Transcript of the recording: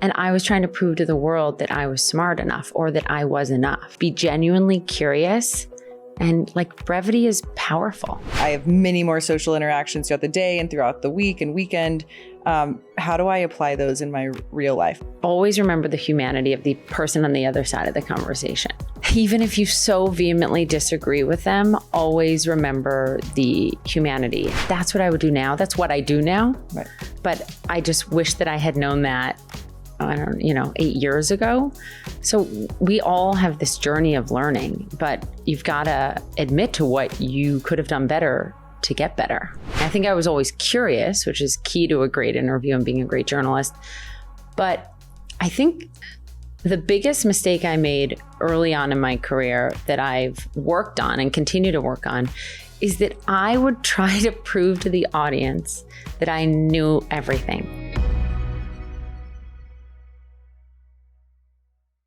And I was trying to prove to the world that I was smart enough or that I was enough. Be genuinely curious, and like, brevity is powerful. I have many more social interactions throughout the day and throughout the week and weekend. How do I apply those in my real life? Always remember the humanity of the person on the other side of the conversation. Even if you so vehemently disagree with them, always remember the humanity. That's what I would do now. That's what I do now. Right. But I just wish that I had known that, 8 years ago. So we all have this journey of learning, but you've got to admit to what you could have done better to get better. I think I was always curious, which is key to a great interview and being a great journalist. But I think the biggest mistake I made early on in my career that I've worked on and continue to work on is that I would try to prove to the audience that I knew everything.